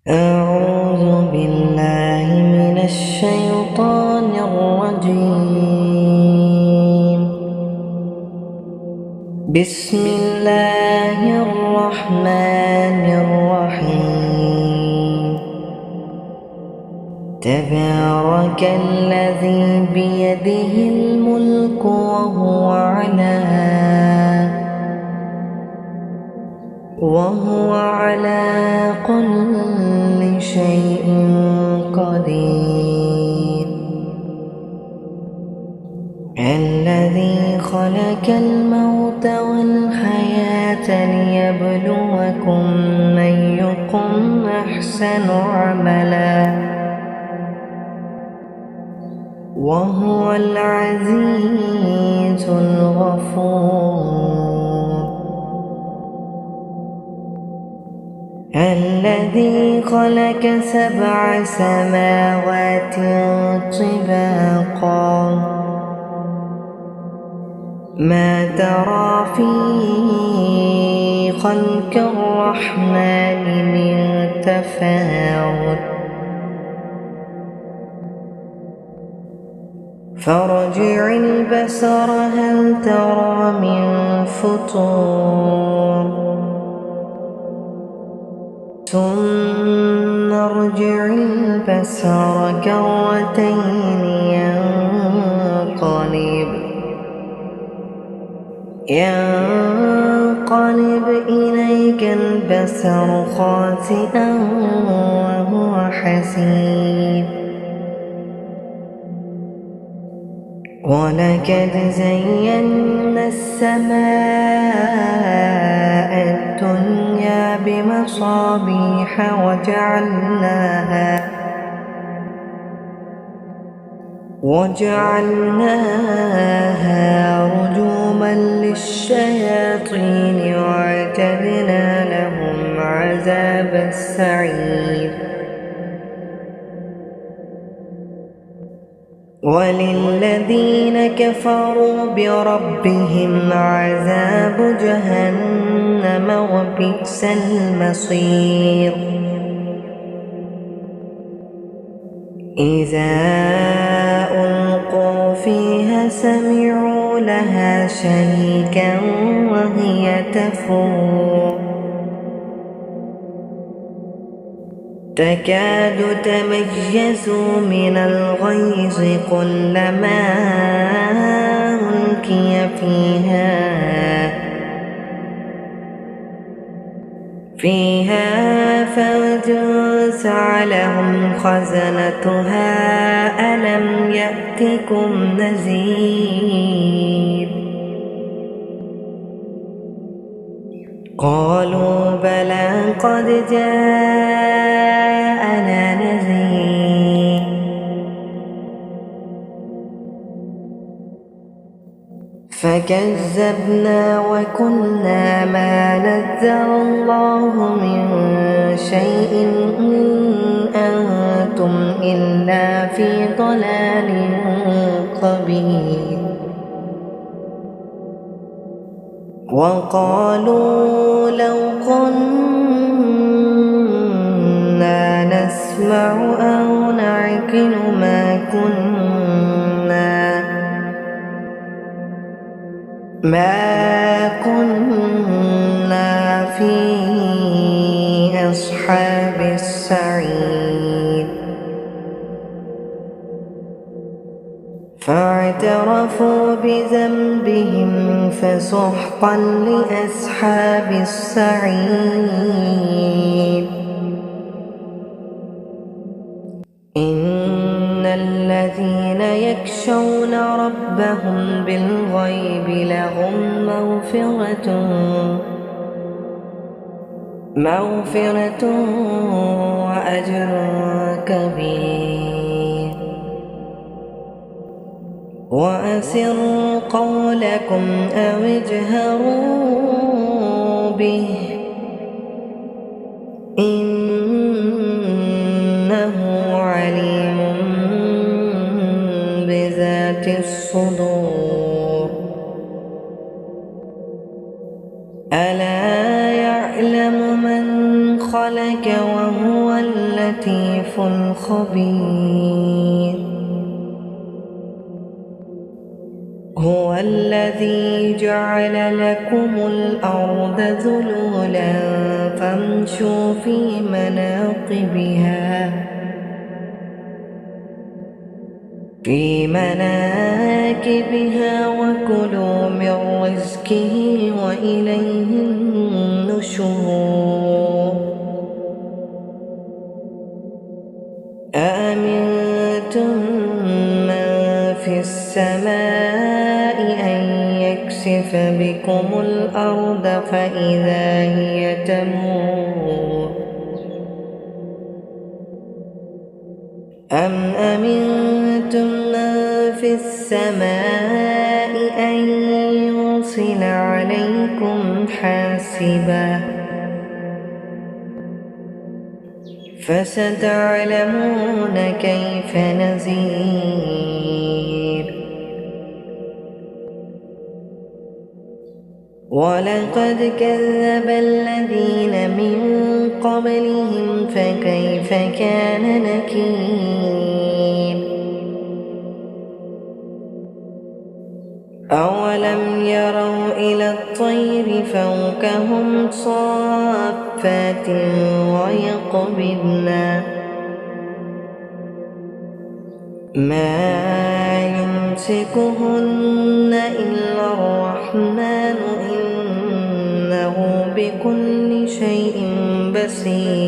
أعوذ بالله من الشيطان الرجيم. بسم الله الرحمن الرحيم. تبارك الذي بيده الملك وهو على كل شيء قدير. الذي خلق الموت والحياة ليبلوكم أيكم أحسن عملا وهو العزيز الغفور. الذي خلق 7 سماوات طباقا ما ترى في خلق الرحمن من تفاوت فارجع البصر هل ترى من فطور ثم ارجع البصر كرتين ينقلب إليك البصر خاسئا وهو حسير. ولقد زينا السماء الدنيا بمصابيح وجعلناها رجوما للشياطين وأعتدنا لهم عذاب السعير. وللذين كفروا بربهم عذاب جهنم وبئس المصير. إذا ألقوا فيها سمعوا لها شهيقا وهي تفور تكاد تميز من الغيظ كلما ألقي فيها فوج سألهم خزنتها ألم يأتكم نذير قالوا بلى قد جاءنا نذير فكذبنا وقلنا ما نزل الله من شيء إن أنتم إلا في ضلال قبيح. وقالوا لو كنا نسمع أو نعقل ما كنا في أصحاب السعير. فاعترفوا بذنبهم فسحقا لأصحاب السعير. إن الذين يخشون ربهم بالغيب لهم مغفرة وأجر كبير. وأسروا قولكم أو اجهروا به إنه عليم بذات الصدور. ألا يعلم من خلق وهو اللطيف الخبير. هو الذي جعل لكم الأرض ذلولا فامشوا في مناكبها وكلوا من رزقه وإليه النشور. أأمنتم من في السماء أن يكسف بكم الأرض فإذا هي تمور أم أمنتم من في السماء أن يرسل عليكم حاسبا فستعلمون كيف نذير. ولقد كذب الذين من قبلهم فكيف كان نكير. أولم يروا إلى الطير فوقهم صافات ويقبضن ما يمسكهن إلا الرحمن إنه بكل شيء بصير.